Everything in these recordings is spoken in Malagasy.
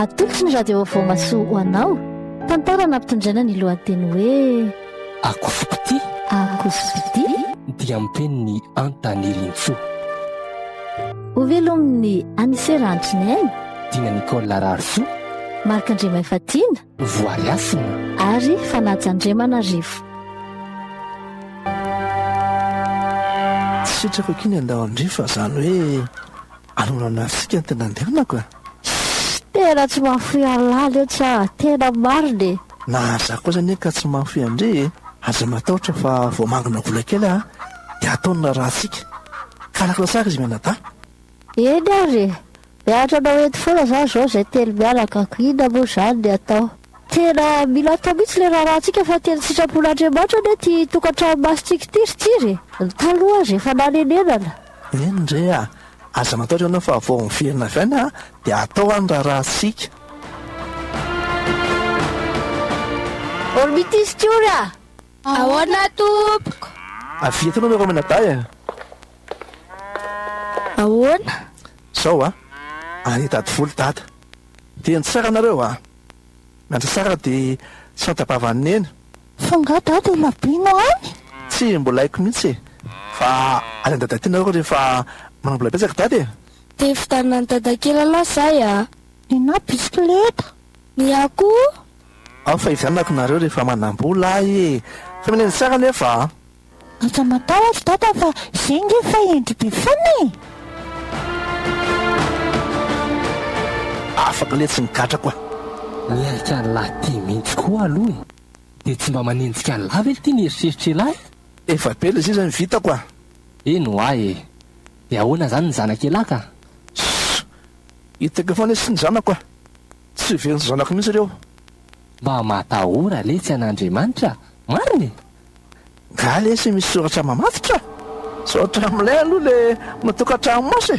atolotsy ny radio vao masoa ho anao tantara nampitondraina ny lohateny hoe akosopity akosopity dia mipeny ny antanirinso ovelomin'ny aniserantrinainy tina Nicole Lararso Marc-André Maifatina voariasina ary Fanatsandremana Rivo. Tsy sitrako kiny andao andrifa zany hoe anonana sika ny tena andehanako a. Tena tsy mahafoy alaly eo tsa tena mariny. Na za koa zany ka tsy mahafoy andre aza matahotra fa vao mangina vola kely a dia ataonina raha sika kalaklasaka izy mianata. Eny ary miatra anao ety foana za zao zay telo mialaka ina moa zany ny atao. Tena mila atao mihitsy le raharantsika fa tena sitrapon'Andriamanitra ane ty tokantrano masitsika tiritiry taloha azy efa nanenenana. Eny ndre a aza matahotra anao fa vao mifirina avy any a dia atao any raha sika. Ormitisy tiory a ahoana tompoko Avietana anao menatay a. ahoana Zao a anitady voly data teny tsara anareo a miandra tsara dia tsy fantapavan'ny eny fangadady labino any tsy mbola haiko mihitsy fa any an-dada tena ao rehefa manambola betsaka dady e. dia fitanina ny dadakely aloha zay a nina bisikileta ny akoho ao fa ivianako nareo rehefa manambola e fa mineny tsara nefa aza matahotra dada fa zengy efa endry be fany afaka le tsy nigatra koa miarika ny lahy ty mihitsy koa aloha e dia tsy mba manenjika ny lahy ve ty ny eritreritra lahy efa be le zay zany vita koa eno ahy e dia ahoana zany ny zanakelahy ka hitako foana sy ny zanako a tsy very ny zanako mihitsy reo mba matahora le tsy an'Andriamanitra mariny nga le sy misy soratra mamatotra soratra amilay aloha le matokantrano mosy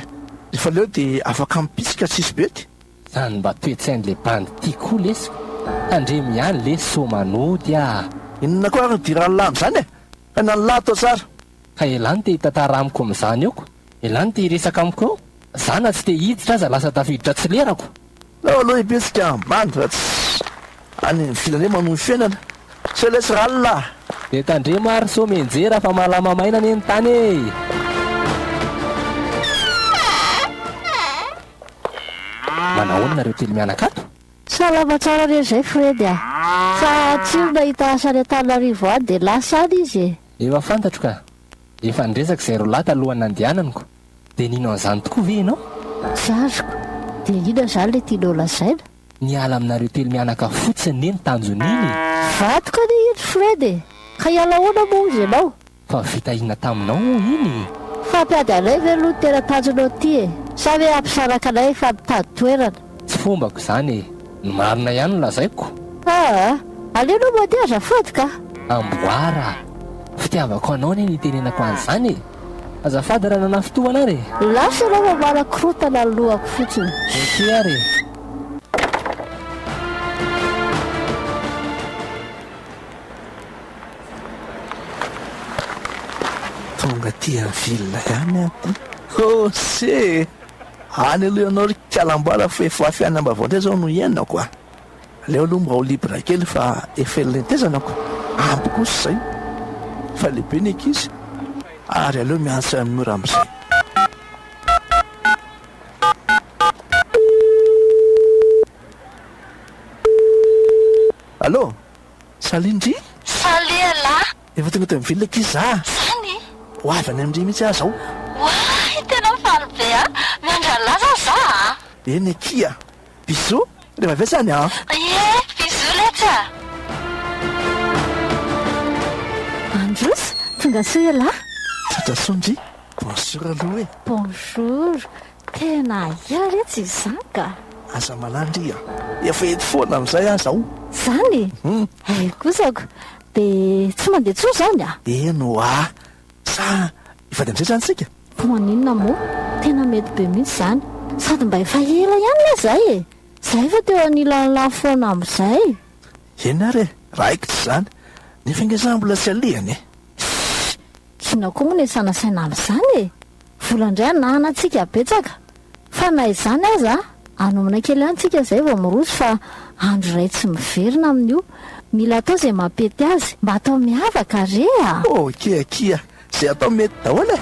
rehefa leo dia afaka mipisika tsisy bety zany mba toetsain'le bandy tia koa lesiko tandremy ihany le somanody a inona koa ary dirany lamy zany e fa na ny lahy atao tsara ka elany te hitantara amiko amin'izany eoko elany te hiresaka amiko ao zana tsy te hiditra aza lasa tafiditra tsy lerako lao aloha hipetsika ambany fa tsy any ny filany hoe manohy fiainana tsy lesy ralina dia tandre maro so menjera fa malama maina ny tany e manahoana nareo telo mianakato salama tsara re zay Fredy a fa tsy io nahita asany Antananarivo any dia lasa any izy e efa fantatro ka efa niresaka izay ro lahy talohan'ny andehananiko dia nino an'izany tokoa ve ianao zazoko dia ina zany le tianao lazaina niala aminareo telo mianaka fotsiny ne ny tanjon'iny vatoka ny iny Fredy ka hiala hoana moa izy ianao fa vitahina taminao iny fampiady anay ve aloha tena tanjonao ty e sa hoe ampisaraka anay fa mitady toerana tsy fombako izany e ny marina ihany no lazaiko alenao mandeha azafady ka amboara fitiavako anao ne nitenenako an'izany e azafady raha nana fotoana ary lasa ianao mamarakorotana ny lohako fotsiny oke ary tonga ty amin'ny vilona ihany a se any aloha ianao ry kialamboala fa efa afiana mba vao ndray zao no iainako a aleo aloha mba ho libra kely fa efa elentezanako ampy kosa zay fa lehibe ny ankizy ary aleo miasa mora amin'izay allo salindry saliala efa tonga teo amin'ny vilona ankizy za zany ho avy any amindry mihitsy aza ao way tena mifaly be a miandralaza za eny akia biso rehefa avetsany a bizo letsy androsy tonga soa ela tratra sondry bonjour aloha e bonjour tena iary etsy izany ka aza malandry a efa ety foana amin'izay aza ao zany ay kosako dia tsy mandeha tsoa zany a eno a sa efa dia amizay zany tsika fa maninona moa tena mety be mihitsy zany sady mba efa ela ihany le zay e zay fa teo anilanylany foana amin'izay eny ary e raha haiko tsy zany nefa ingezany mbola tsy alehany e kina koa moa ny sanasaina amin'izany e volandray nahana antsika betsaka fa na izany aza anomana kely antsika izay vao miroso fa andro ray tsy miverina amin'io. Mila atao izay mampety azy mba atao miavaka re a. Kia zay atao mety daholo e.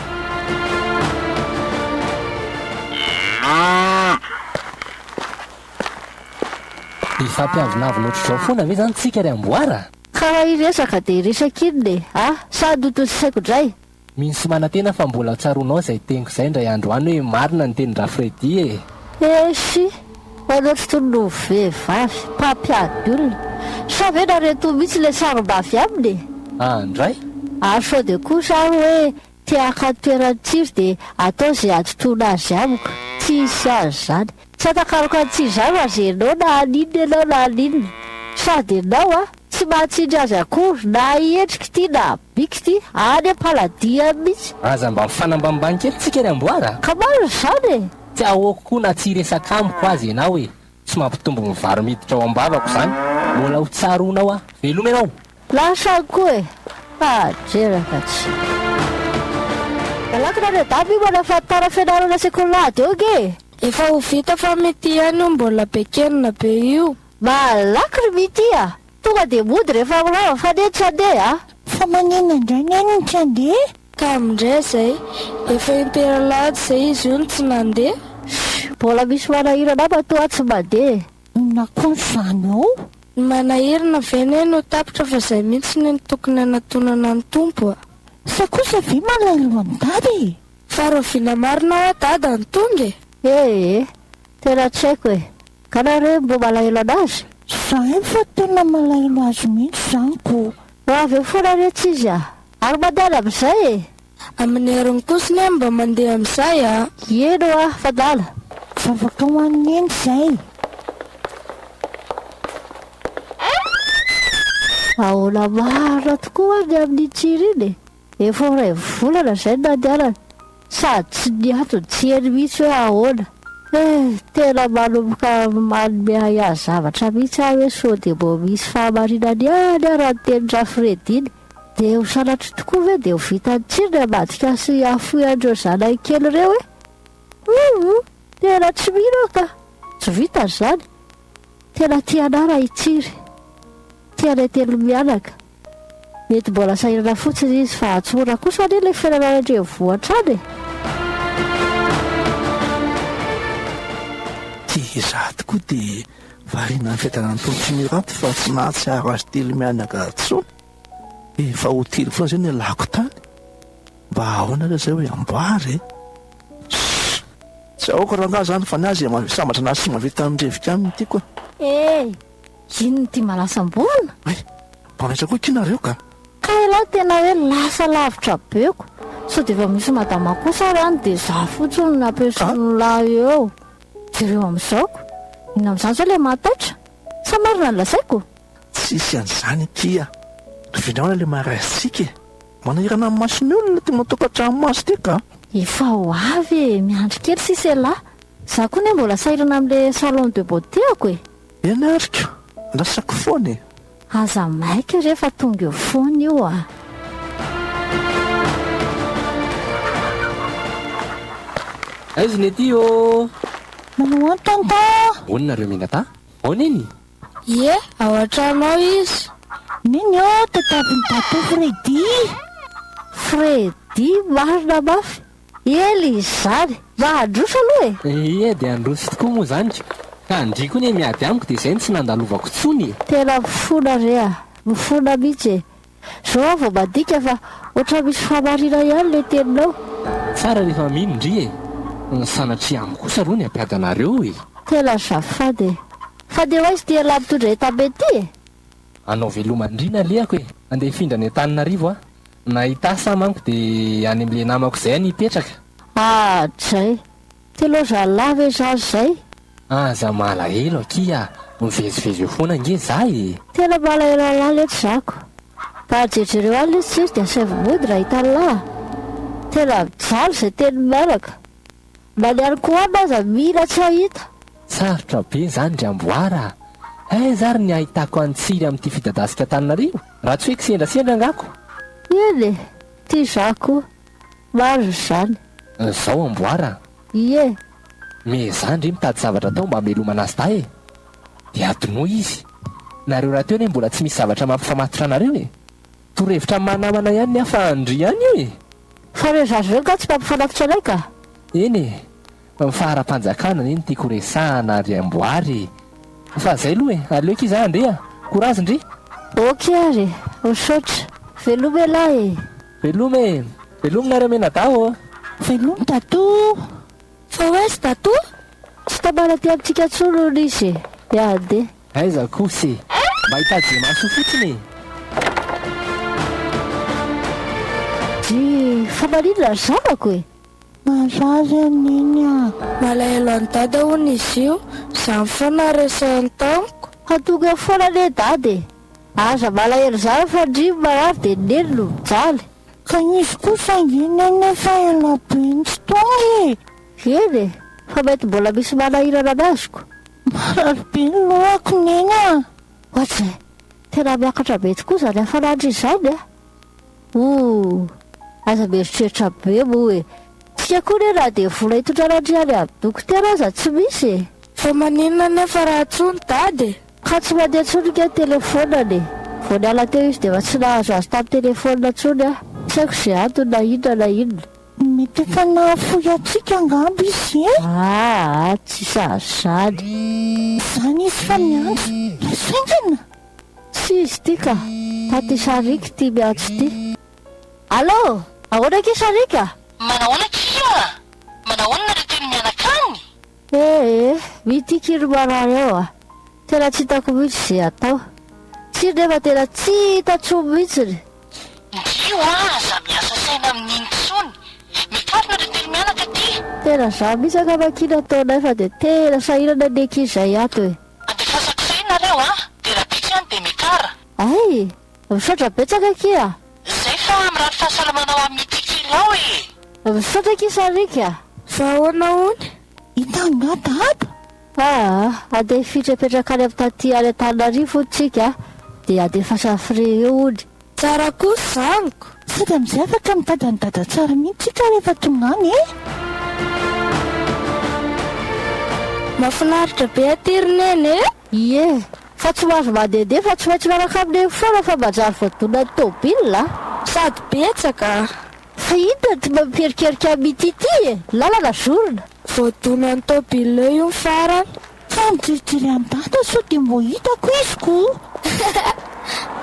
Ifampiavonavina ohatr'izao foana ve zany tsika ry amboara? Karaha iresaka dia iresaka iny le sady ho tosisaiko indray. Misy manantena fa mbola tsaronao izay teniko izay indray androany hoe marina ny teny Rafredy e. Esy ohatsy tono vehivavy mpampiady olona sa ve nareto mihitsy le sarom-bavy aminy. Andray sao dia kosa aho hoe tiaka toeran-tsiry dia atao izay atotoana azy amiko. Tsisy azy zany tsy atakaroka tsy izany azy ianao na aninona ianao na aninona sady ianao tsy mahatsindry azy akory na iendrika ity na bika ity any am-paladia mihitsy. aza mba mifanambambany kely tsika ry amboara. Ka maro zany e. Tsy ahoako koa na tsy resaka amiko azy ianao hoe tsy mampitombo ny vary miditra ao am-bavako zany. Mbola ho tsaronao veloma ianao. Lasa koa e. Jeraka tsy alakina re damy mana fatara fianarana sekolady eo ge. Efa ho vita fa mety ihany io mbola bekenina be io. Malakiny mity tonga dia mody rehefa milava fanenitra andeha fa manina indray neny tsy andeha ka amindray zay efa imperalady zay izy io ny tsy nandeha. Mbola misy manahirana matoa tsy mandeha. Nakonzany ao Ny manahirana vene no tapitra fa zay mihitsy ny tokony anatonana ny tompo sa kosa ve malailo any dady fa roviana marina dada ny tonga tena tsy haiko e. Ka nareo mbo malahelo anazy zay fa tena malailo azy mihitsy zany ko avy eo foana rehetra izy ary mandala amin'izay e. Amin'ny heriny kosiny mba mandeha amin'izay eno fadala vavaka ho an'ny eny zay. Ahoana marina tokoa any amin'ny tsiry iny efa ray volana izay no nandehanana sady tsy niantony tsy eny mihitsy hoe ahoana. Tena manomboka manome azy zavatra mihitsy hoe sao dia mbo misy fahamarinany any raha ny teny Rafredy iny dia ho sanatry tokoa ve dia ho vitany tsirony amadika sy afoy andreo zanany kely ireo tena tsy mino ka tsy vitany zany. Tena tianara itsiry tiana telo mianaka mety mbola sahirana fotsiny izy fa atsora kosa any ilay fiainanandreo vohatra any tia izaho tokoa dia variana ny fiadanany tombotsy miraty fa tsy nahatsiaro azy telo mianaka tsony efa ho telo foana izay ny alako tany mba ahoana ra zay hoe amboary tsy aoka raha ngahy zany fa ny azy sambatra nazy sy mavita mirevika aminy ity koa ino ty malasambolona manaitra koa kinareo ka elahy tena hoe lasa lavitra beko so dia efa misy madama kosa rany dia za fotsiny nampiason'lahy eo jereo amin'izaoko ina amin'izany zao ilay mahataitra sa marina ny lasaiko tsisy an'izany tia rovindraona ilay maharaisika manahirana amin'ny masony olona ty matokantrano maso ty ka efa ho avy miandry kely sisy lahy za koa ny mbola sahirana amin'ilay salon de beautéako enarika lasako foany aza maika rehefa tonga eo foany io aizy ny ety manao antanta ononareo minata aoniny ao an-tranao izy niny tataviny dato Fredy marina mafy ely izy zany mahandroso aloha dia androso tokoa moa zany ka andry koa ny miady amiko dia izay ny tsy nandalovako tsony tena mifona re mifona mihitsy zao vao mandika fa oatra misy famarina ihany le teninao tsara rehefa minondry ny sanatry amiko kosa aloha ny ampiady anareo tena zafady fa dia ho izy dia la mitondra etamety anao velomandrina leako andeha hifindra ny Antananarivo nahita samanko dia any amin'le namako izay nipetraka zay teloza lava zany zay aza malahelo akia mivezivezy eo foana nge za tena malahelo alahy eto zako ka jejereo any izy tsisy dia saivimody raha hitan'lahy tena mijaly izay teny miaraka na niany koa any aza mila tsy hahita sarotra be zany ry amboara zary ny ahitako antsiry amin'ity fidadasika Antananarivo raha tsy hoe kisendrasendra ngako eny tia zako maro zany zao amboara mezandry mitady zavatra tao mba hamelomana azy ta e. Dia adinoa izy. Nareo raha teo anie mbola tsy misy zavatra mampifamatotra anareo e. Torohevitra manamana ihany ny afahandry ihany io e. Fa reo zazy reo ka tsy mampifanafitra anay ka. Eny e, fahara-panjakana iny tiako resahana ary amboary. Fa zay aloha e, aleo kiza Andrea, korazindry. Ok ary, misaotra. Veloma lahy e. Velomina Menadao. Veloma tato. Fa hoe sy tato? Tsy tamana ty amintsika tsono nisy e. Ade. Aiza kosy, mba hitady zay maso fotsiny e. Dy, fa maninona ry zanako e. Mazazy aniny a. Malahelo any dady hono izy io. Zany foana resahany tamiko. Hatonga foana ne dady. Aza malahelo zany fa ndry marary de neny no mijaly. Ka izy kosa iny nefa ela be ny tsy tonga e. Eny e, fa mety mbola misy manahirana anaziko. Marary be ny lohako neny a. Ohatsy, tena miakatra be tokoa zany hafanandry izany a. Aza mieritreritra be moa e. Tsika koa ne raha de vola hitondranandry any amin'ny dokotera aza tsy misy e. Fa maninona nefa raha tsony dady? Ka tsy mandeha tsony ke telefonany. Vao niala teo izy de fa tsy nahazo azy tamin'ny telefona tsony a. Tsy haiko izay antony na inona. Mety efa nahafoy atsika angamba izy e. Tsy sazany. Zany izy fa miantso. Lasaingana. Tsy izy ty ka. Taty Sarika ty miantso ty. Allo, ahoana ke Sarika? Manahoana kia? Manahoana ry teny mianakany? Mitiky ry marary eo a. Tena tsy hitako mihitsy izay atao. Tsy nefa tena tsy hitatsomo mihitsiny. Ndio aza miasa saina amin'iny tsony. Mitarina ry teny mianaka ty. Tena za mihitsy akamakina taonay fa de tena sahirana ny ankizy izay ato e. Andefasako izay nareo a. De raha bitsy any de mikara. Ay, misaotra betsaka kia. Zay fa mirary fahasalamana ho amin'ny tikilao e. Misaotra ki Sarika. Fa ahoana hony? Hitanga dada. Andeha fitrapetraka any amin'ny taty any Antananarivo tsika de andefasa frais eo ony. Tsara kosa zaniko. Sady amin'izay afaka mitady ny dada tsara mihitsy tsika rehefa tonga any e. Mahafinaritra be atiriny e. Ie, fa tsy mahazo mandehandeha fa tsy maintsy miaraka amin'iny foana fa manjary voadona ny tômôbila. Sady betsaka. Fa inona ty mampiherikerika mitity e, lalana zorona. Voadona ny tômôbila io ny farany. Fa mijerijery any dada sao de mbo hitako izy ko.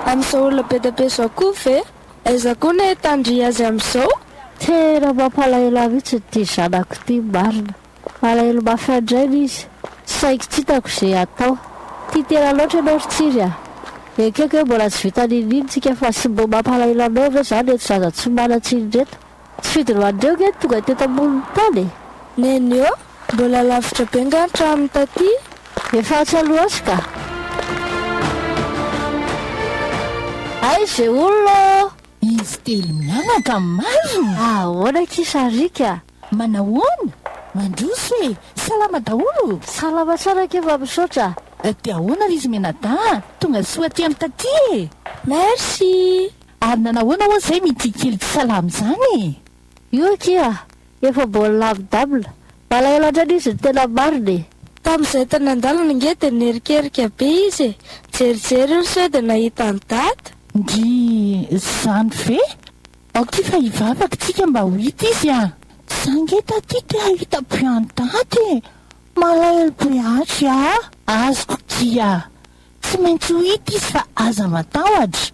Amin'izao olona be da be zao koa ve? Aiza koa ne tandry azy amin'izao? Tena mampalahelo mihitsy ty zanako ty marina. Malahelo mafiandraina izy. Saiko tsy hitako izay atao. Ty tena loatra ianao ry tsiry a. Ekeko hoe mbola tsy vita ninitsika fa sy mbo mampalahelo anao ve zany eto zaza tsy mana-tsiny reto. Tsy fidiny hoandreo nge tonga teto ambony tany. Neny eo, mbola lavitra be nga ny trano taty. Efa atsaloasy ka. Ay, zay olona. Izy telo mianaka marina. Ahoana ki Sarika? Manahoana? Mandroso e, salama daholo. Salama tsara ke fa misaotra. Ty ahoana ry izy menada, tonga soa aty amin'ny taty e. Merci. Ary nanahoana ho zay mitikely tsy salama zany. Io kia, efa mbola lavidavina. Malahelo andrany izy ny tena marina e. Tamin'izay tany an-dalana nge de nerikerika be izy. Jerijery io sao de nahita ny dada. Ndry zany ve? Aoky fa hivavaka tsika mba ho hita izy a. Sange taty te ahita piany dady. Malahelo be azy a. Azoko tia. Tsy maintsy ho hita izy fa aza matahotra.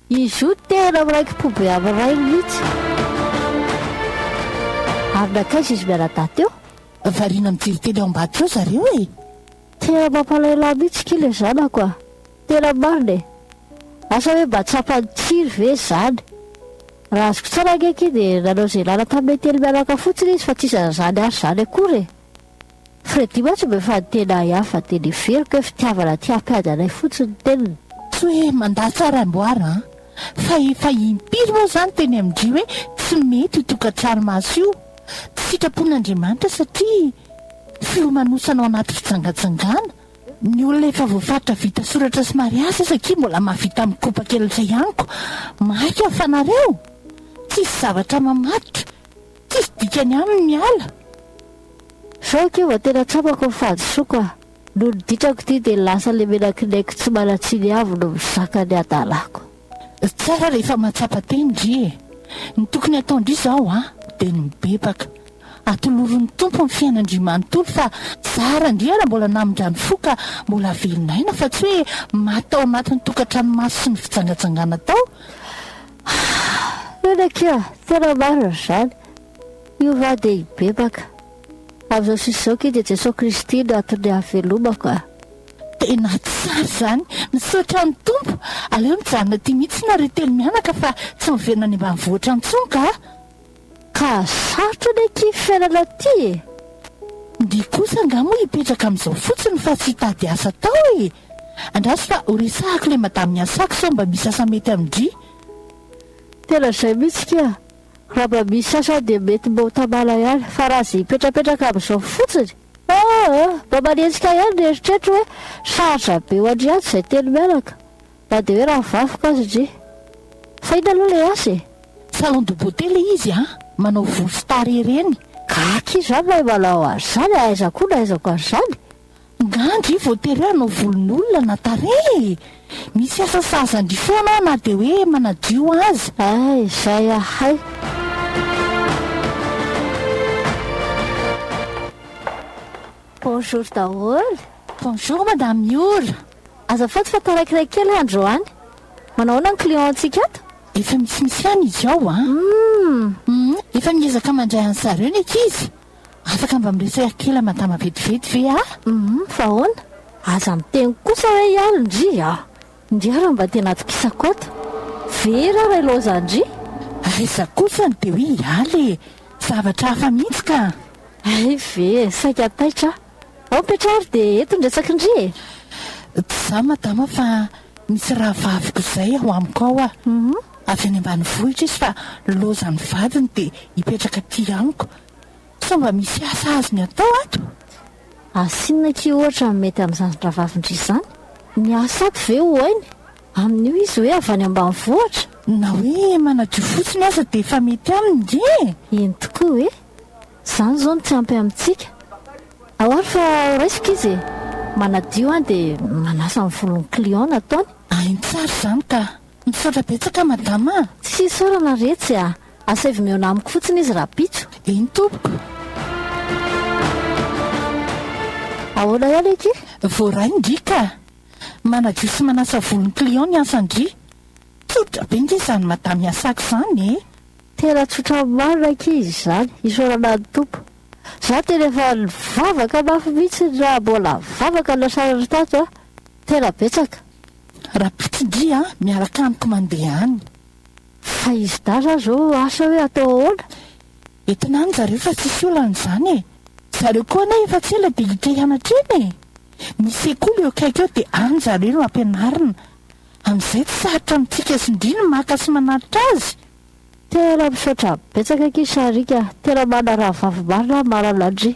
Izy io tena miraikim-po be amin'ny ray mihitsy. Ary nakaiza izy miara-daty eo? Variana mijeritely ao ambadika eo zareo e. Tena mampalahelo mihitsy kile zanako a. Tena marina e. Asa hoe mba tsapany tsiry ve zany. Raha azoko tsara ngeky de nanao zay lala tamin'ny telo miaraka fotsiny izy fa tsy zany azy zany akory e. Fredy mantsy mba efa tena hafa de niveriko hoe fitiavana ty hampiady anay fotsiny teniny. Tsy hoe mandà tsara amboara fa efa impiry moa zany teny amindry hoe tsy mety tokantrano maso io. Tsy sitrapon'Andriamanitra satria fiomanosanao anaty fitsangatsangana. Ny olona efa voafaritra vita soratra sy mariazy satria mbola mahavita mikopa-kelatra ihaniko. Maika fanareo. Tsisy zavatra mamatitra. Tsisy dikany aminy miala. zao keva tena tsapako nyfadisoako a no niditrako ty dia lasa le menakinaiky tsy manatsiny avy no misaka ny adalako. Tsara rehefa matsapa tendry ny tokony ataondry zao a dia ny mibebaka atoloron'ny tompo ny fiainandrimanontolo fa tsara ndriana mbola namindrany foka mbola velinaina fa tsy hoe matao anatin'ny tokantranomasy sy ny fitsangatsangana tao. Enakea tena marina zany io va dia hibebaka amin'izao sisy zao ke dia Jesosy Kristy no atony havelomako a. Tena tsara zany misaotra ny tompo aleo mijanona ty mihitsy nareo telo mianaka fa tsy miverina any ambanivohitra intsony ka sarotra ny aky fiainana ty e. ndi kosa angamo hipetraka amin'izao fotsiny fa tsy hitady asa tao e. Andraso fa horesahako le madamy asako sao mba misy asa mety amindry. Tena izay mihitsy kea raha mba misy asa dia mety mba ho tamala ihany fa raha zay hipetrapetraka amin'izao fotsiny mba manenjika ihany ny eritreritro hoe sarotra be ho andry azy izay telo mianaka na dia hoe raha vafoka azy ndry fa ina aloha le asa e. Salon de beauté le izy manao volo stary ireny. Kaky izany mahay manao azy zany aiza koa na aizako azy zany. Ngandry voatery hoe hanao volon'olona na tarehy misy asa sazandry foana na dia hoe manadio azy. Ay izay ahay. Bonjour daholo. Bonjour madame Yola. Azafady fa tarak'iray kely androany manao na ny clientsika ato. Efa misimisy any izy ao efa miezaka mandray any zareo ny ankizy. Afaka mba miresaka kely madama vetivety ve fa ahoana aza miteny kosa hoe ihany ndry ndry raha mba tena atokisako ato vera raha ilozandry. Aiza kosa ny dia hoe ialy zavatra hafa mihitsy ka. Ay ve saika taitra ao mipetrary dia eto ndratsaka indry tsy za madama fa misy raha vaviko izay ao amiko ao avy any ambanivohitra izy fa lozany vadiny dia hipetraka ty amiko sa mba misy asa azy ny atao ato. asinona ki ohatra mety amin'izany ravavindry izany ny asa ato ve ho ainy amin'io izy hoe avy any ambanivohitra na hoe manadio fotsiny aza dia efa mety aminy iny tokoa hoe izany zao no tsy ampy amintsika ahoary fa raisiko izy manadio any dia manasa amin'ny volon'ny client nataony. Ainy tsara izany ka misaotra betsaka madama. Tsy saorana retsy asa evy meona amiko fotsiny izy raha pitso. Eny tompoko. Ahoana ihany aky voaray ndry ka manadio sy manasa volon'ny client ny asandry. Tsotra be ndry izany madamy asako izany tena tsotra marina aky izy izany isaorana ny tompo. Za tena efa vavaka mafy mihitsy raha mbola vavaka lasarany tato tena betsaka. Raha pitindry miaraka amiko mandeha any. Fa izy dara zao asa hoe atao ahoana entina any zareo fa tsisy olan'izany zareo koa na efa tsy ela dia hitra hianatra eny misy sekoly eo akaiky eo dia any zareo no ampianarina amin'izay tsy sarotra amintsika sindriny maka sy manaritra azy. tena misaotra betsaka aky sarika tena mana raha vavimarina maralandry.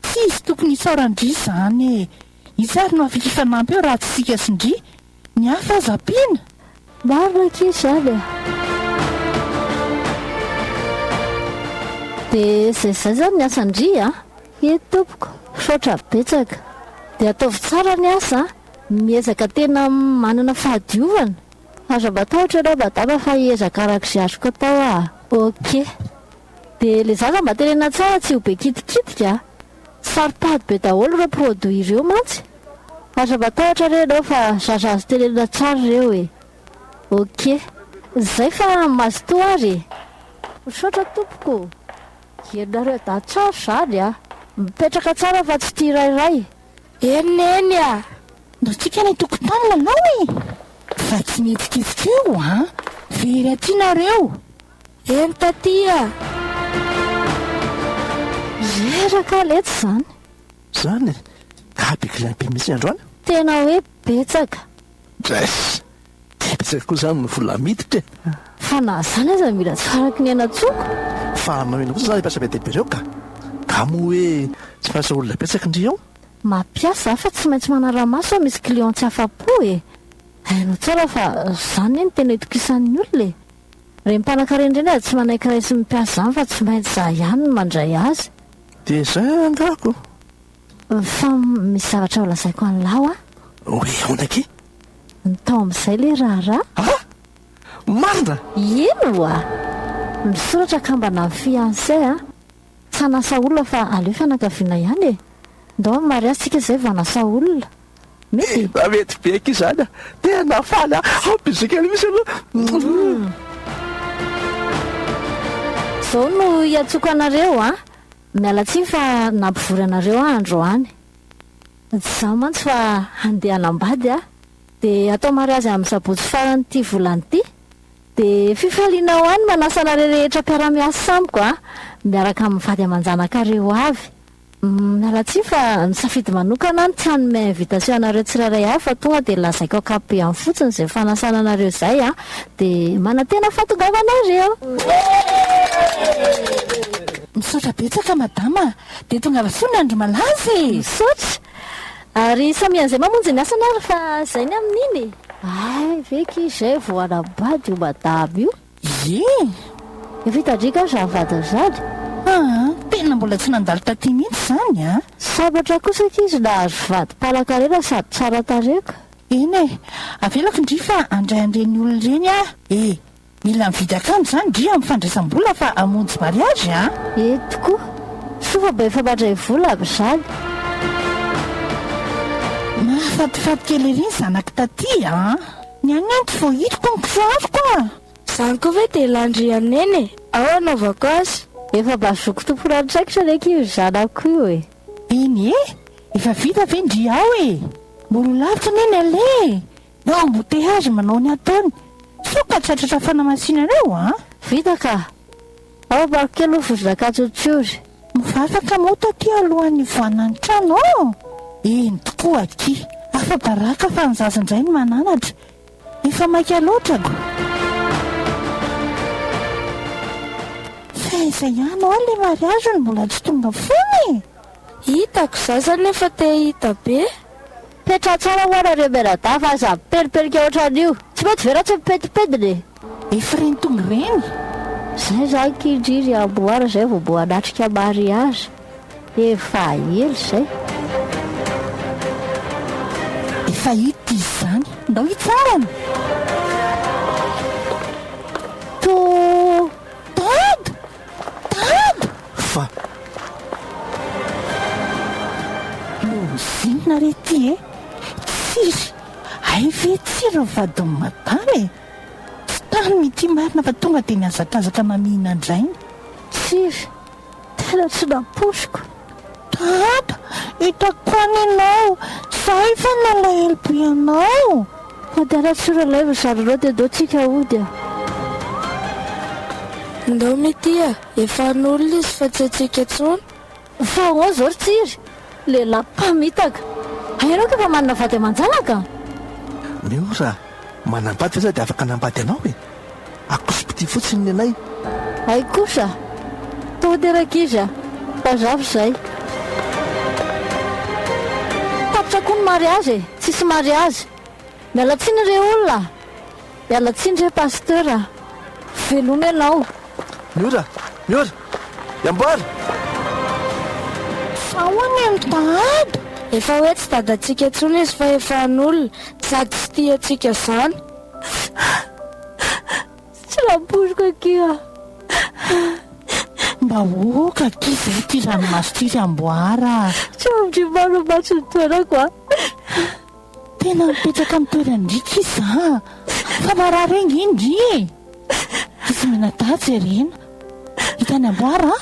Tsy izy tokony isaorandry izany izary no afaka ifanampy eo raha tsy sika sindry ny hafa aza ampiana marina aky izany dia zay zany ny asandry eny tompoko misaotra betsaka dia ataovy tsara ny asa miezaka tena manana fahadiovana aza matahotra ianao madama fa hiezaka arak'izay azoko atao ok dia le zaza mba tenena tsara tsy ho be kitikitika saripady be daholo ireo produit ireo mantsy aza matahotra re ianao fa zaza azy tenena tsara ireo ok zay fa mazoto ary misaotra tompoko ienareo da tsara zany mipetraka tsara fa tsy tia rairay eneny no tsika ny tokotany lalao fa tsy mihetsiketsika eo very aty nareo eny tatya reraka letsy zany zany ka be client be mihitsy androany tena hoe betsaka dres betsaka koa zany vola miditra fa na zany aza mila tsy faraky ny anatsoko fa mameno kosa zany mpiasa be dehibe reo ka mo hoe tsy farasa olona betsaka indry ao mampiasa fa tsy maintsy manara-maso misy client tsy afa-po hainao tsara fa zany eny tena itokisan'ny olona re mpanankareny reny tsy manaiky ray sy mipiasa zany fa tsy maintsy za ihany no mandray azy dia zay angako fa misy zavatra ho lazaiko an'lao a. hoe aonake Ny tao amin'izay le raharaha. marina Ino a? Misoratra kambana ny fiancé a. Tsy hanasa olona fa aleo fianakaviana ihany e. Ndao mariazy tsika izay vanasa olona. Mety. mety beky izany a tena faly a bizikely misy aloha. Izao no iatsoko anareo a. Miala tsiny fa nampivory anareo andro any. Tsy izao mantsy fa handeha hanambady a. Dia atao mariazy amin'ny sabotsy farany ity volany ity. Dia fifaliana ho any manasa anareo rehetra mpiara-miasa amiko a. Miaraka amin'ny vady aman-janakareo avy. Miala tsiny fa nisafidy manokana ny tsy hanome invitation anareo tsirairay avy fa tonga dia lazaiko akapobeany fotsiny izay fanasana anareo izay a. Dia manantena fahatongavanareo. Misaotra betsaka madama, dia tonga rasoa ny andro malaza e. Misaotra. Ary samian'izay mamonjy ny asana ary fa izay ny amin'iny. Ay, veky izay vao anambady io madama io. Ye, Efa hitandrika aho zavadazady. tena mbola tsy nandalo taty mihitsy izany a. Sabatra kosa izy nahazo vady palakarena sady tsara tareka. Eny e, avelako indri fa andray an'ireny olona ireny a. Mila mividy akanjo izany dri amin'ny fandraisam-bola fa hamonjy mariazy a. Tokoa. Sofa be efa mandray vola aby izany. Mahafatifaty kely ery zanaka taty a. Ny anyanty vao hitako ny kiraroko a. Izany koa ve dia landrianeny e. Ao anaovako azy. Efa bazoko tomporantraikitra reka io zanako io e. Eny e, efa vita ve ndri ao e. Moro lavitra neny ale. No amboteazy manao ny ataony. Soka tratratra fanamasinareo a. Vita ka. Ao barokely ho vozonaka tsotsory. Mivavaka moa taty alohan'ny voanany trano ao. Eny tokoa aky. Afa baraka fa ny zazandray ny mananatra. Efa maika loatrako. Izay ihany ao le mariazy ny mbola tsy tonga foana e. Hitako zaza nefa te hita be. Petra tsara ho anareo menadafa aza pelipelika ohatran'io. Tsy mety vera tsy mipetipediny. Efa reny tonga reny. Izay zany kindriry amboara izay vao mbo hanatrika mariazy. Efa ela izay. Efa hita izy izany. Ndao hitsarany. fa lozinona rety e. Tsiry. Ay ve tsiry vadiny madama e. Tsy tany mity marina fa tonga dia niazakazaka mamihina andrainy. Tsiry. Tena tsy naposiko. Dada, hitako any ianao. Zay fa nalahelo be ianao. Mandana tsura laiva zareo dia ndao tsika ody a. Ndao mety a, efa n'olona izy fa tsy atsika tsony. Fa ao zao ry Tsiry. Lehilahy mpamitaka. Hainao ka fa manana vady aman-janaka. miora manambady fa za dia afaka nambady anao e. Akosipity fotsiny ny anay. Ay kosa. Toderaka izy a. Pazafy izay. Tapitra koa ny mariazy e. Tsisy mariazy. Miala tsiny re olona. Miala tsiny re pasteur. Veloma ianao. miora iamboary. Sahoany amin'ny dada. Efa hoe tsy dadantsika tsony izy fa efa n'olona. Sady tsy tia antsika izany. Tsy naposiko akia. Mba oka ky izay ty ranomasy ty amboara. Tsy amindrimano maso ny toerako a. Tena mipetraka amin'ny toerandrika iza. Fa marary engy indri e. Isy menadatsy ireny. Hitany amboara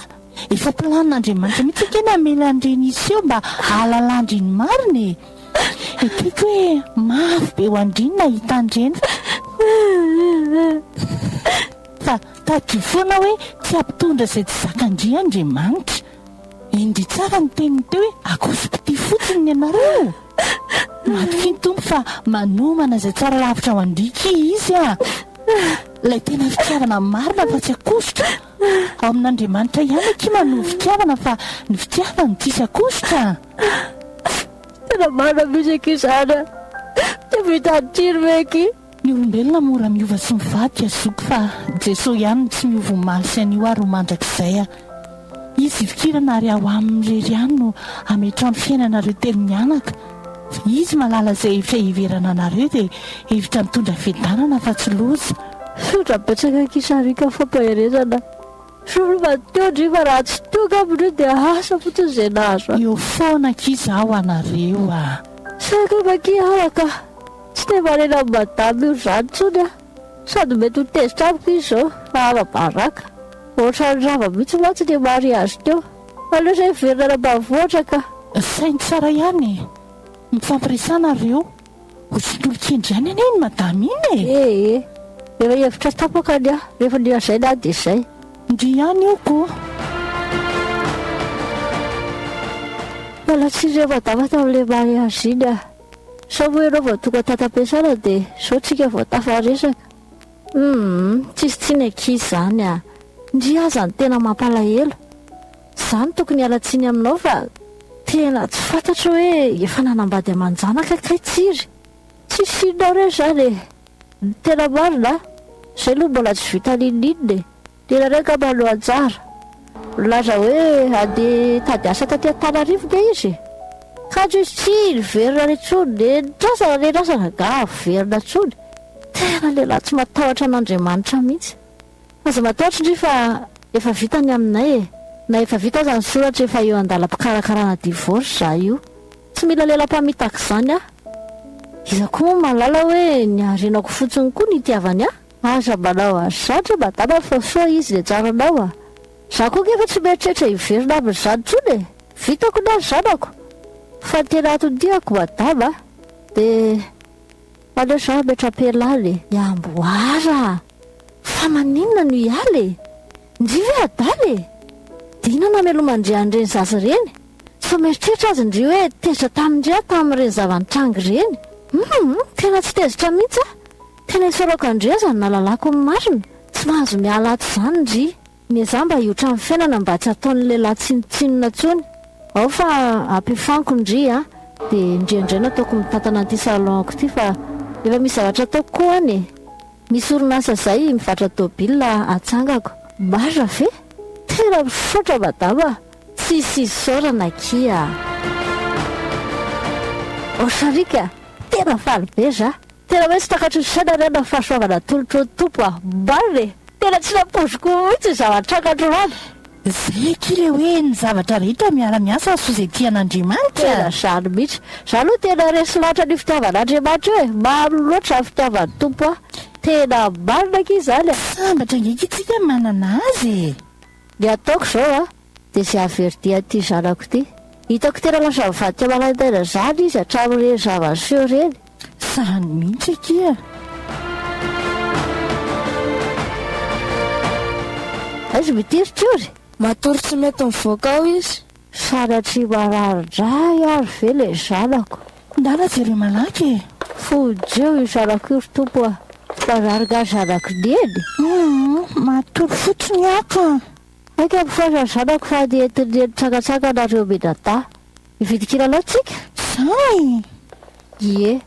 efa planin'Andriamanitra mihitsy keny hamela an'ireny izy eo mba hahalalandry ny mariny. Etiko hoe mafy be ho andrinina hitan'ireny. Fa taty foana hoe tsy ampitondra izay tsy zakandry Andriamanitra. Indry tsara ny teniny teo hoe akosipity fotsiny ny anareo. Matoky ny tompo fa manomana izay tsara lavitra ho andrika izy a. Ilay tena fitiavana marina fa tsy akositra. Ao amin'Andriamanitra ihany aky manohy fitiavana fa ny fitiavana tsisy akositra. Tena marina misy aky izany a. Tsy vitandriry meky. Ny olombelona mora miova sy mivady azoko fa Jesosy ihany tsy miova maly sy anio ary ho mandrakizay a. izy fikirana ary ao amin'nyrery any no ametrano fiainanareo telo mianaka. Izy malala izay hevitra hiverana anareo dia hevitra mitondra fiadanana fa tsy loza. Sotrapetsaka kisarika fampaherezana. Soloma teodry fa raha tsy tonga amin'io dia asa fotsiny izay nahazo. Eo foana kiza ao anareo a. Saika maki ahaka. Tsy te marena amin'ny madamy io izany intsony a. Sady mety ho tezitra amiko izy izao fa amabaraka. Ohatran'ny rava mihitsy mantsy ny mariazy teo. Aleo izay miverina ambanivohitra ka. Sainy tsara ihany. Mifampiresana ireo. Hosintolo-kendry ihany anie ny madamy iny e. Efa hevitra tapaka ny aho. Rehefa ny azay na dia izay. Ndry ihany io koa. Mbola tsy ireo madama tamin'ilay mariazy iny a. Sa moa ianao vao tonga tatam-piasana dia sao tsika vao tafaresaka. Tsisy tsiny ankizy izany a. Ndry aza ny tena mampalahelo. Izany tokony hialatsiny aminao fa tena tsy fantatro hoe efa nanambady aman-janaka kay tsiry. Tsisy inona ireo izany e. Tena marina. Izay aloha mbola tsy vita linininy. Tena reka mano anjara. Laza hoe andeha tady asa taty Antananarivo ge izy. Kajo izy tsy niverina retsony. Ny rasana ga verina tsony. Tena lehilahy tsy matahotra an'Andriamanitra mihitsy. Aza matahotra ndry fa efa vita ny aminay e. Na efa vita aza ny soratra efa eo andalam-pikarakarana divorce za io. Tsy mila lela-pamitaka izany a. Iza koa malala hoe niarenako fotsiny koa ny itiavany a. Aza manao azy zatra madama fa soa izy le tsaranao a. Za koa efa tsy mieritreritra hiverina amin'izany intsony e. Vitako na zanako. Fa tena atondiako madama dia aleo za metram-pialany iamboara. Fa maninona no hialy? Ndry ve adaly? Dina na melomandrian'ireny zaza ireny. Tsy fa mieritreritra azy ndry hoe tezitra tamindry tamin'ireny zavantrangy ireny. Tena tsy tezitra mihitsy a. Tena isorako andry azany nalalako ny marina. Tsy mahazo miala ato izany ndry. Mieza mba hiotra amin'ny fiainana mba tsy ataon'ny lehilahy tsinotsinona tsony. Ao fa ampifanko ndry a. Dia indrindray nataoko mitantana an'ity salonko ity fa efa misy zavatra ataoko koa any. Misy orinasa izay mivatra tôbila atsangako. Marina ve? Tena misaotra madama. Tsisy isaorana kia. Sarika, tena faly be za. Tena hoe tsy takatry ny saina rena fahasoavana tolotro ny tompo a. Marina e. Tena tsy nampoziko mihitsy zavatra-kakatro rany. Izay kile hoe ny zavatra rehetra miara-miasa so izay tian'Andriamanitra. Tena izany mihitsy. Za aloha tena resy loatra ny fitiavan'Andriamanitra hoe maro loatra ny fitiavan'ny tompo a. Tena marina ki izany a. Sambatra ngeky itsika manana azy. Ny ataoko izao a dia izay averdia ity zanako ity. Hitako tena lasa mivadika manantena izany izy hatramin'ireny zava-niseho ireny. Sahany mihitsy kia. Aizy mitiritra io ry. Matory tsy mety mivoaka ao izy. Sanatry mararindray ary ve ilay zanako. Ndala jere malaky e. Fojeo io zanako io ry tompo a. Mararika zanako ny eny. Matory fotsiny aka. Aika mifoasa ny zanako fa nientin'ny tsangatsangana midata. Hividikina anao tsika. Zay. Ie.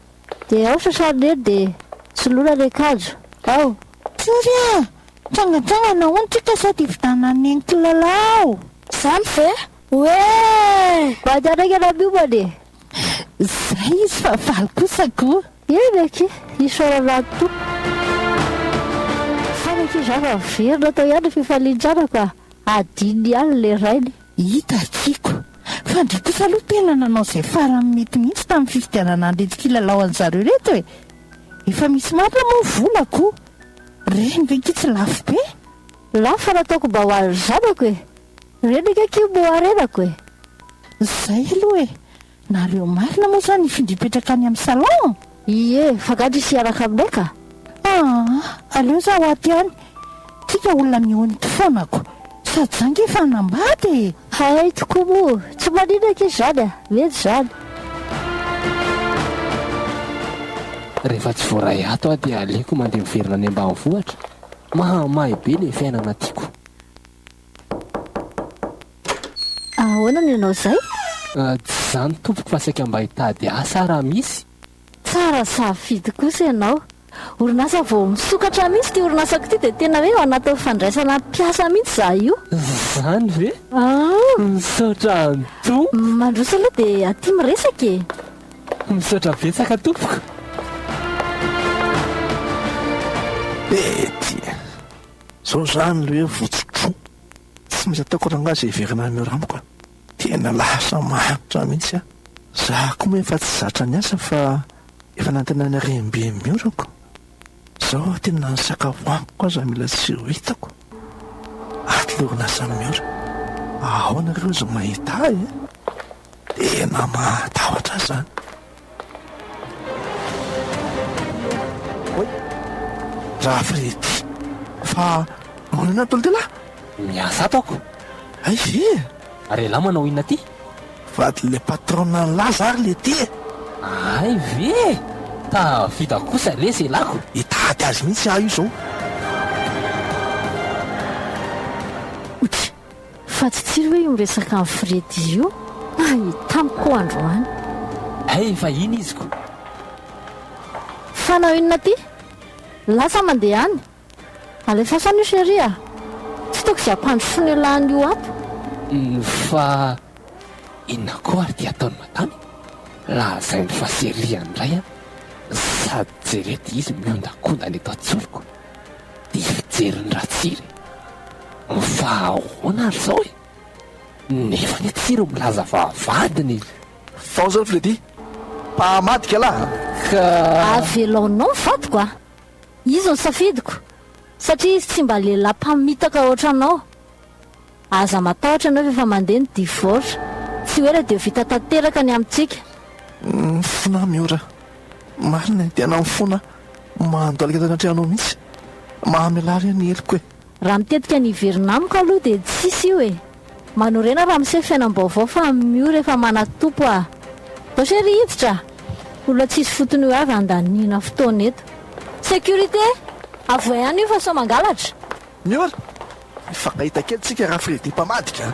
Dia ao sasany eny dia soloina ny akanjo. Ao. Tory a. Trangatrangana hoany tsika sady vidana ny kilalao. Izany ve? Hoe! Mandianaka na miomany. Zay izy fa valy kosa koa. Eny aky, isaorana to. Fanaka izy afa verina tao ihany fifalin-janako a. Adiny ihany le rainy. Hita kiko. Fa ndry kosa aloha tena nanao izay farany mety mihitsy tamin'ny fifidianana andreto-kilalao an'zareo reto e. Efa misy marina moa volako. Reny ve ki tsy lafo be? Lafo fa nataoko mba ho an'ny zanako e. Reny ka ki moarenako e. Zay aloha e. Nareo marina moa zany ifindripetraka any amin'ny salon. Ie, fangady sy araka aminay ka. Aleo za ho aty any. Tsika olona mihoanito foanako. Sady zange efa nambady e. Hay tokoa moa. Tsy maninaka izy zany a. Mety zany. Rehefa tsy voaray ato aho dia aleoko mandeha miverina any ambanivohitra. Mahamay be ilay fiainana tiako. Ahoana ny ianao izay? Tsy izany tompoko fa saika mba hitady asa raha misy. Tsara safidy kosa ianao. orinasa vao misokatra mihitsy ty orinasako ty dia tena hoe ao anatin'ny fandraisana mpiasa mihitsy za io. Zany ve? Misaotra anto. Mandroso aloha dia aty miresaka e. Misaotra betsaka tompoko. Ety zao zany le hoe votsotro tsy misy ataoko ranga zay iverina mioramiko a. Tena lasa mahatra mihitsy a. Za koa moa efa tsy zatra ny asa fa efa nantenana rembe miorako. Zao tena ny sakafo amiko aza mila tsy ho hitako. Aty le orinasa miora. Ahoanareo zo mahita ahy e. Tena mahatahotra zany. Oy, raha Fredy, fa manana tolo tela? Miasa ataoko. Ay ve? Ary lahy manao inona ty? Vady le patrona ny laza ary le ty. Ay ve? Ta vita kosa le se lako. Hitady azy mihitsy aho io zao. Oty, fa tsy tsiry hoe io miresaka amin'ny Fredy io. Ay, tamiko androany. Ay, fa iny izy ko. Fanao inona ty? Lasa mandeha any. Alefa io chérie a. Tsy toko izay ampandro fonelany io ato. Fa inona koa ary ty ataony matamy? Lazainy fa seriany ray a. Sady jerety izy miondakondany eto atsoriko. Dia fijeriny ratsiry. Fa ahoana ary zao e? Nefa ny tsiro milaza fa vadiny. Fao zao Fredy, mpahamadika lahy. Avelaonao mivadiko a. Izy ny safidiko. Satria izy tsy mba lehilahy mpamitaka oatra anao. Aza matahotra anao efa mandeha ny divorce. Tsy hoe dia vita tanteraka ny amintsika. Mifona miora. Marina tena mifona. Mandolaka tany an-trano mihitsy. Mahamelary ny heliko e. Raha mitetika ny iverina amiko aloha dia tsisy io e. Manorena raha misy fiainam-baovao fa miora efa manatompo a. Dao chérie hiditra. Olona tsisy fotony io avy andanina fotoana eto. Sécurité, avoa ihany io fa sao mangalatra. Miora, mifankahita kely tsika raha Fredy mpamadika.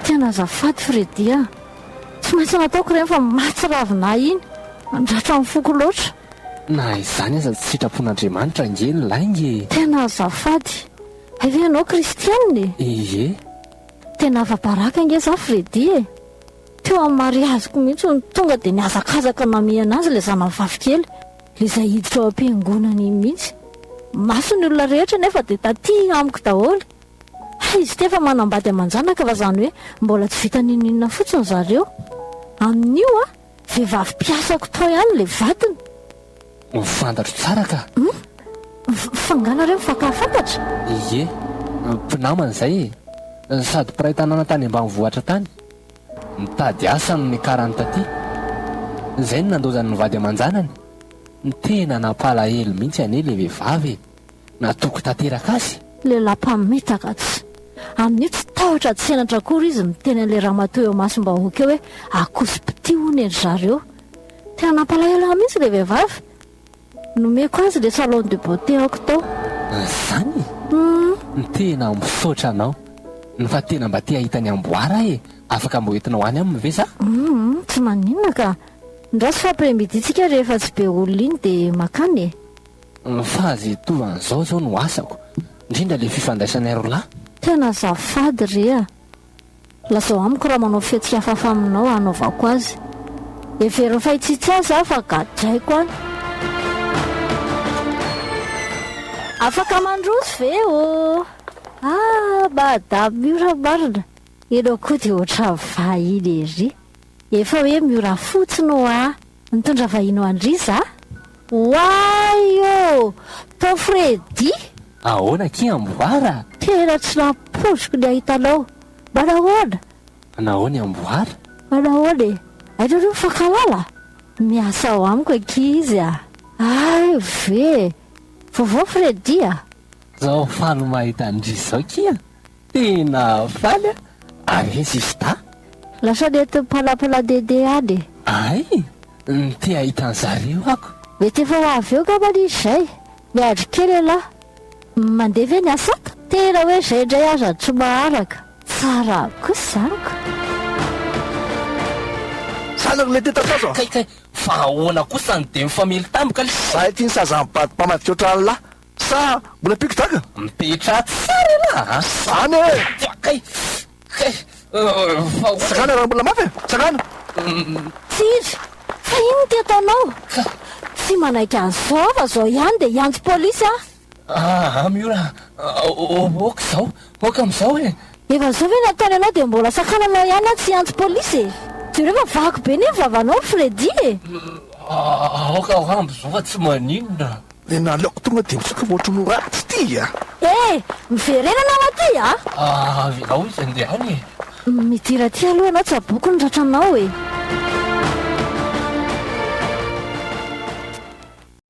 Tena azafady Fredy a. Tsy maintsy nataoko ireny fa matsy ravina iny. Andratra amin'ny foko loatra. Na izany aza tsy sitrapon'Andriamanitra nge ny laingy. Tena azafady. Ave ianao kristianina e. Ie. Tena afa-baraka nge za Fredy e. Teo amin'ny mariaziko mihitsy ny tonga dia niazakazaka namehana azy ilay zanany vavikely. Ilay izay hiditra ao am-piangonany mihitsy. Maso ny olona rehetra nefa dia taty amiko daholo. Izy tefa manambady aman-janaka fa zany hoe mbola tsy vita ninina fotsiny zareo. Amin'io a, vehivavy mpiasako tao ihany ilay vadiny. Fantatro tsara ka. Fanganareo mifankahafantatra? Ie, mpinamana izay e. Sady mpiray tanàna tany ambanivohitra tany. Mitady asa no nikarany taty. Izay no nandozany ny vady aman-janany. Ny tena nampalahelo mihitsy ane le vehivavy. Natoko tanteraka azy. Lehilahy mpamitaka tsy. Amin'io tsy tahotra tsy senatra akory izy miteny an'ilay ramatoa eo masom-bahoaka eo hoe akosipiti hony endry zareo. Tena nampalahelo ahy mihitsy le vehivavy. Nomeko azy le salon de beauté ako tao. Zany? Ny tena misaotra anao. Ny fa tena mba te ahita ny amboara e. Afaka mbo entinao any aminy ve za? Tsy maninona ka. Ndrasy fampirembiditsika rehefa tsy be olona iny dia makany e. Fa azy tovan'izao zao no asako. Indrindra le fifandraisanay roalahy. Tena azafady rea. Lazao amiko raha manao fihetsika hafahafa aminao anaovako azy. Everiny fahitsitsy azy aho fa gadraiko any. Afaka mandroso ve o? Badabo miora marina. Enao koa dia oatra vahiny ery. Efa hoe miora fotsiny o a. Mitondra vahiny ho andry za. Wai o! Tao Fredy? Ahoana ki amboara? Tena tsy nampoziko ny ahitanao. Manahoana? Nahoana amboara? Manahoana e? Hainao rio mifankalala? Miasa ao amiko anky izy a. Ay ve. Vaovao Fredy a. Zao faly mahita andrisy zao kia. Tena faly a. Ary izy ta? Lasa nety mpalapala-dede any e. Ay, te ahita zareo ako. Mety efa ho avy eo ngambany izy izay. Miandry kely elahy. Mandeha ve ny asaka? Tena hoe izay indray aza tsy maharaka. Tsara kosa zaniko. Sanako le tetatao zao. Kay, fa ahoana kosa ny de mifamely tamboka le zahay ty ny sazam-pamadika oatralalahy sa mbola piko taka mipetra tsara laha zany e kay sakana raha mbola mafy sakana tsiry fa ino ty ataonao tsy manaiky an'zao fa zao ihany de iantso polisy Miura oka zao oka am'izao e efa zao ve nataony anao de mbola sakananao ihany a tsy antso polisy ty reo fa vaky be ny vavanao Fredy e aoka ambo zao fa tsy maninona le naleoko tonga de mitsoka voatra no ratsy ty a miverenana aty vinao izy andehany e midira ty aloha anao tsy aboky ny ratranao e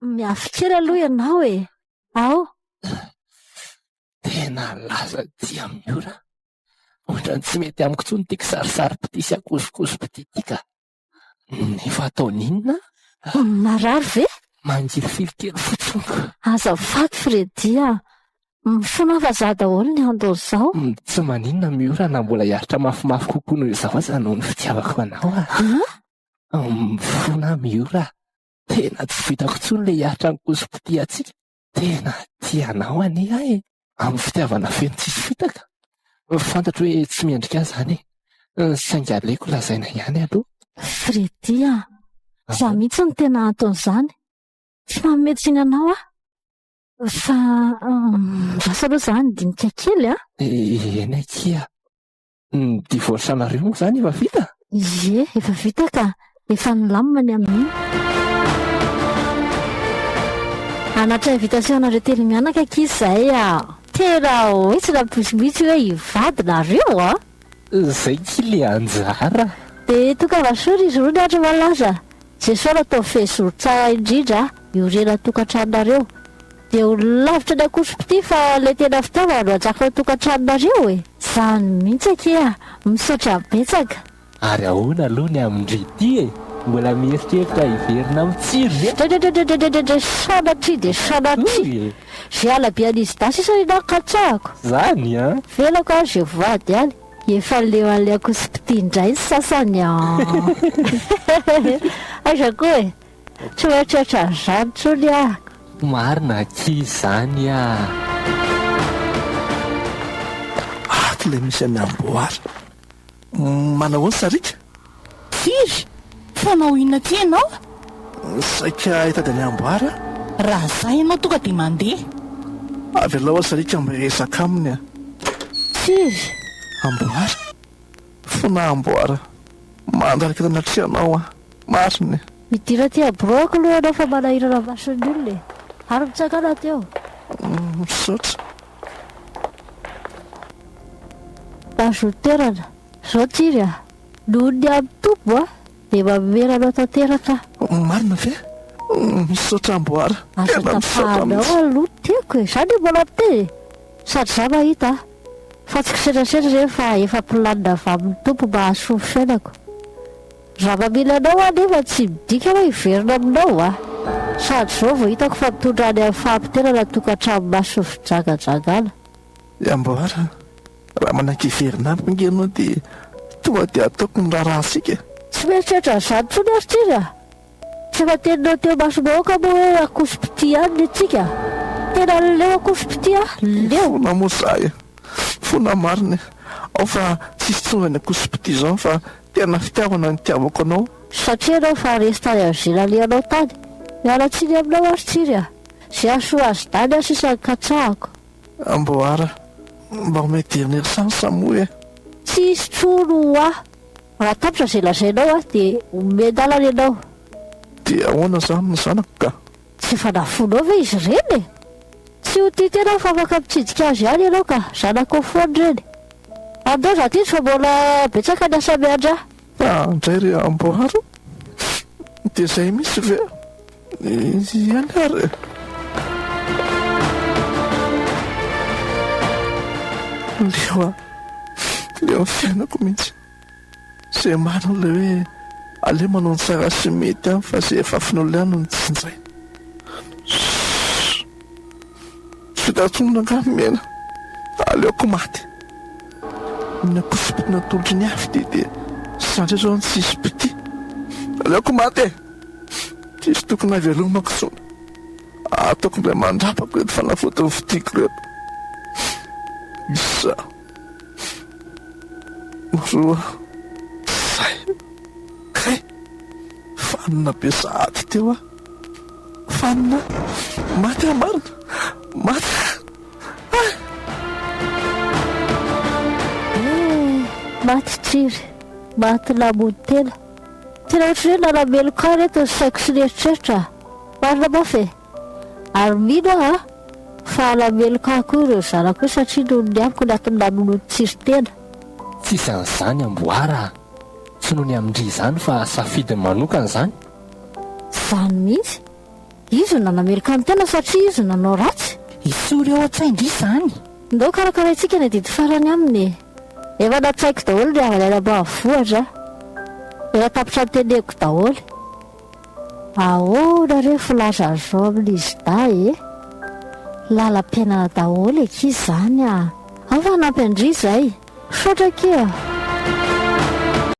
miafikery aloha ianao e ao tena laza dia Miura ohatrany tsy mety amiko tsony tiako sarisary-pity sy akosokoso-pity tika nefa ataoninona marary ve manjiry filikely fotsonko aza vaky Fredy mifona fa za daholo ny andro zao tsy maninona Miura na mbola hiaritra mafimafy kokoa noho izao aza noho ny fitiavako anao mifona Miura tena tsy vitako tsony le hiaritra nykoso-pity atsika tena tianao ane e amin'ny fitiavana feno tsisy fitaka fantatro hoe tsy miendrika zany sainga aleko lazaina ihany aloha Fredy za mihitsy ny tena anton'izany tsy mametsiny anao fa vasa aloha zany dinika kely eny akia ny divorce anareo moa zany efa vita ie efa vita ka efa nilamina ny amin'iny anatra invitation anareo telo mianaka ankizy zahay tena hoe tsy naposimitsy hoe hivady nareo zay kile anjara de toka vasory izy roa ny andro malaza jesao natao fesoro tsara indrindra iorena tokantranonareo de ololavitra ny akoso-pity fa le tena fitaovana no ajaka ho tokantranonareo e zany mihitsy ake misaotra betsaka ary ahoana aloha ny amindrity e mbola mieritreritra hiverina mitsiry dredredredredredredre sanatry de sanatry ze alabe an'izy da sisa inakatsahako zany velako ze voady any efa leo an'le akoso-pity indray sy sasany aiza koa e tsy oetrehitra zany tsony marina ki zany ato le misy any amboary manao ny sarika tsiry fanao inona ty ianao saika hitady ny amboary raha zay ianao tonga de mandeha avy aloha sarika mba resaka aminy tsiry amboary fona amboary mandaraka tanatrianao mariny midira ty abroako aloha anao fa manahirana mason'ny olona ary mitsakana teo misaotra azoterana zao tsiry noho ny amin'ny tombo de mameranao tanteraka marina ve misaotra amboary azo tapahanao aloha tiako e zany mbola te sady za mahita fa tsy kisedrasedra zay fa efa planina avy amin'ny tompo mba hahasoa fiainako raha mamila anao anefa tsy midika hoe hiverina aminao sady zao vao hitako fa mitondra any amin'ny fahampiterana tokantrano maso fijagajagana amboary raha manaiky hiverina ampangenao de tonga de ataoko ny raharahansika tsy mieritreritra zany tsony aritsiry tsy efa teninao teo masomahoaka moa hoe akoso-pity any atsika tena leo akoso-pity leo fona moa zay fona mariny ao fa tsisy tsongany akoso-pity zao fa tena fitiavana ny tiavako anao satria anao fa resy tany amin'ny zenaleanao tany mialatsiny aminao aritsiry zay asoa azy tany sisany katsahako amboary mba homederiny sansamo tsisy trono raha tapitra zay lazainao de omendalana ianao de ahoana zany ny zanako ka tsy efa nafonao ve izy reny tsy ho ty tena fa afaka mitsidika azy ihany ianao ka zanako foany reny andao za ty fa mbola betsaka ny asa miandra ndray re amboary de zay misy ve ihany ary leo ny fiainako mihitsy zay marina le hoe aleo manao ny tsara sy mety any fa zay efa finoliano ny tsinjay fitatsonona angamimena aleoko maty ny akoso-pity natolotry ny afy de sandra zao ny tsisy pity aleoko maty tsisy tokony avelomako sona ataoko ilay mandrapako eto fanafotony fitiako reto isa roa zay kay fanina be sady teo a fanina maty amarina maty maty triry maty lamody tena tena ohatry hoe nanameloka reto ny saiko sy nieritreritra marina mafy ary mino a fa nameloka koa ireo zanako hoe satria noho ny amiko natony nanono tsiry tena tsisy an'izany amboara tsy noho ny amindry izany fa safidiny manokana izany izany mihitsy izy no nanameloka ny tena satria izy nanao ratsy isory eo an-tsaindry izany ndao karakaraintsika ny didy farany aminy efa natsaiko daholo ny avalaina ambanivohitra efa tapitra nyteneko daholo ahoana re filaza zao amin'izy da lalam-piainana daholo eky izany a afa nampyandry izay sotra kea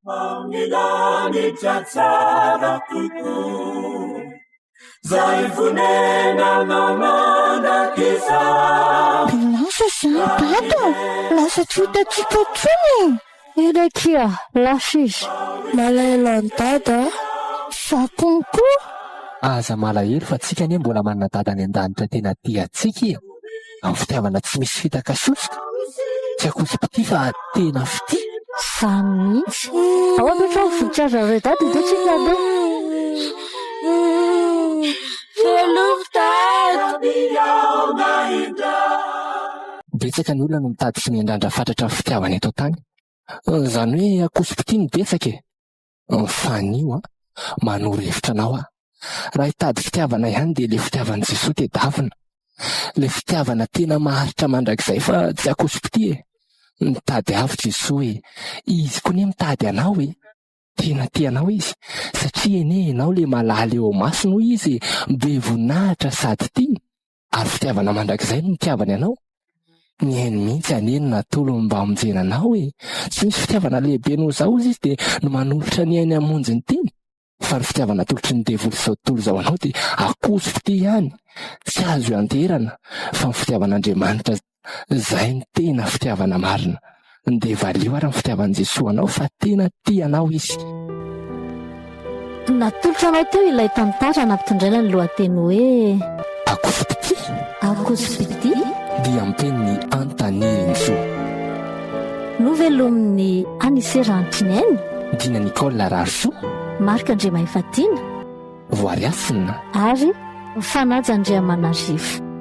Mamilani tsara tuku Zay vunena mamana kisa lasa zany bato lasa tsy hitatsika intsony ena kea lasa izy malaelo ny dada za konkoa aza malahelo fa tsika anie mbola manana dada ny an-danitra tena tiatsika ia amin'ny fitiavana tsy misy fitaka sosoka tsy akosipity fa tena fity izany mihitsy ao apetra voninkazo reo dady dia tsika andeha betsaka ny olona no mitady sy miandrandra fatratra ny fitiavana eto tany izany hoe akosipity ny betsaka fanio a manoro hevitra anao a raha hitady fitiavana ihany dia le fitiavan'i Jesoa tedavina le fitiavana tena maharitra mandrakizay fa tsy akosipity mitady avy Jesoa izy koa ne mitady anao tena tianao izy satria ene ianao le malala eo masino izy be voninahitra sady tia ary fitiavana mandrakizay no mitiavany anao ny hainy mihitsy aneny natolo mba hamonjena anao tsy misy fitiavana lehibe noho zao izy dia no manolotra ny hainy hamonjy ny teny fa ny fitiavana tolotry ny devoly zao tontolo zao anao dia akosipity ihany tsy azo anterana fa ny fitiavan'Andriamanitra zay ny tena fitiavana marina dia valio ary ny fitiavan'i Jesoa anao fa tena tianao izy natolotra anao teo ilay tantara nampitondraina ny lohateny hoe akosipity akosipity dia mpeniny antaniriny so novelomin'ny aniserantinainy dina Nicole Rarso marika Andriamaifatiana voariasina ary fanaja Andriamanarivo